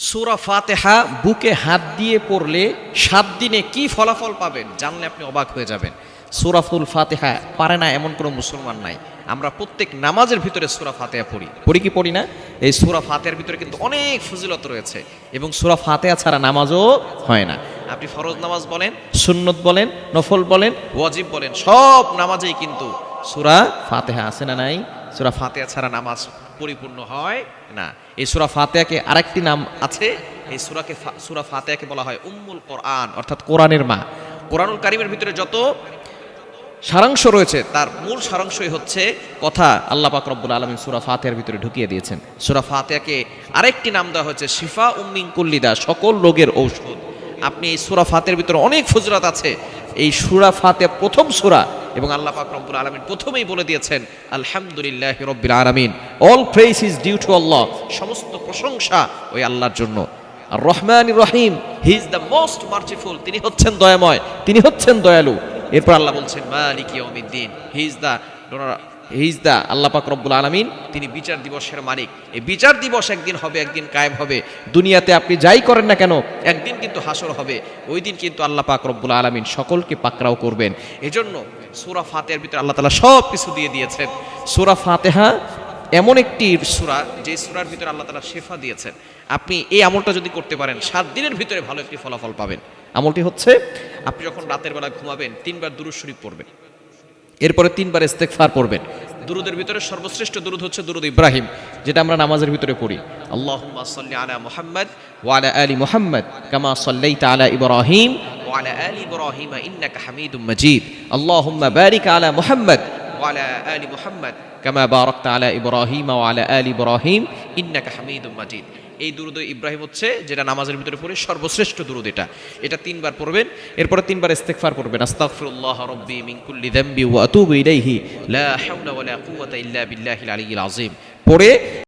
সূরা ফাতিহা বুকে হাত দিয়ে পড়লে 7 দিনে কি ফলাফল পাবেন জানলে আপনি অবাক হয়ে যাবেন। সূরাতুল ফাতিহা পারে না এমন কোনো মুসলমান নাই। আমরা প্রত্যেক নামাজের ভিতরে সূরা ফাতিহা পড়ি কি পড়ি না? এই সূরা ফাতিহার ভিতরে কিন্তু অনেক ফজিলত রয়েছে এবং সূরা ফাতিহা ছাড়া নামাজও হয় না। আপনি ফরজ নামাজ বলেন, সুন্নত বলেন, নফল বলেন, ওয়াজিব বলেন, সব নামাজেই কিন্তু সূরা ফাতিহা আছে না নাই? সূরা ফাতিহা ছাড়া নামাজ পরিপূর্ণ হয় না। এই সূরা ফাতিহাকে আরেকটি নাম আছে, এই সূরা ফাতিহাকে বলা হয় উম্মুল কোরআন, অর্থাৎ কোরআনের মা। কোরআনুল কারীমের ভিতরে যত সারাংশ রয়েছে তার মূল সারাংশই হচ্ছে কথা আল্লাহ পাক রব্বুল আলামিন সূরা ফাতিহার ভিতরে ঢুকিয়ে দিয়েছেন। সূরা ফাতিহাকে আরেকটি নাম দেওয়া হয়েছে শিফা মিন কুল্লি দা, সকল রোগের ঔষধ। আপনি এই সূরা ফাতিহার ভিতরে অনেক ফজিলত আছে। এই সূরা ফাতিহা প্রথম সূরা এবং আল্লাহ পাক রব্বুল আলামিন প্রথমেই বলে দিয়েছেন আলহামদুলিল্লাহি রাব্বিল আলামিন, all praise is due to Allah, সমস্ত প্রশংসা ওই আল্লাহর জন্য। আর রহমানির রহিম, he is the most merciful, তিনি হচ্ছেন দয়াময়, তিনি হচ্ছেন দয়ালু। এরপর আল্লাহ বলছেন মালিকি ইয়াউমিদ্দিন, হি ইজ দ্য আল্লাহ পাক রব্বুল আলামিন, তিনি বিচার দিবসের মালিক। এই বিচার দিবস একদিন হবে, একদিন কায়েম হবে। দুনিয়াতে আপনি যাই করেন না কেন একদিন কিন্তু হাসর হবে। ওই দিন কিন্তু আল্লাহ পাক রব্বুল আলামিন সকলকে পাকড়াও করবেন। এজন্য সূরা ফাতিহার ভিতরে আল্লাহ তাআলা সব কিছু দিয়ে দিয়েছেন। সূরা ফাতিহা এমন একটি সূরা যে সূরার ভিতরে আল্লাহ তাআলা শিফা দিয়েছেন। আপনি এই আমলটা যদি করতে পারেন 7 দিনের ভিতরে ভালো একটি ফলাফল পাবেন। আমলটি হচ্ছে আপনি যখন রাতের বেলা ঘুমাবেন 3 বার দুরূদ শরীফ পড়বেন, এরপরে 3 বার ইস্তেগফার পড়বেন। দুরুদের ভিতরে সর্বশ্রেষ্ঠ দুরুদ হচ্ছে দুরুদ ইব্রাহিম, যেটা আমরা নামাজের ভিতরে পড়ি। আল্লাহুম্মা সাল্লি আলা মুহাম্মাদ ওয়া আলা আলি মুহাম্মাদ কামা সাল্লাইতা আলা ইব্রাহিম ওয়া আলা আলি ইব্রাহিম ইন্নাকা হামিদুম মাজিদ। আল্লাহুম্মা বারিক আলা মুহাম্মাদ ওয়া আলা আলি মুহাম্মাদ কামা বারাকতা আলা ইব্রাহিম ওয়া আলা আলি ইব্রাহিম ইন্নাকা হামিদুম মাজিদ। এই দুরুদ ইব্রাহিম হচ্ছে যেটা নামাজের ভিতরে পড়ে সর্বশ্রেষ্ঠ দুরুদ। এটা 3 বার পড়বেন, এরপরে 3 বার ইস্তিগফার পড়বেন। আস্তাগফিরুল্লাহ রাব্বি মিন কুল্লি যামবি ওয়া আতুবু ইলাইহি লা হাওলা ওয়া লা কুওয়াতা ইল্লা বিল্লাহিল আলিয়্যিল আযীম পড়ে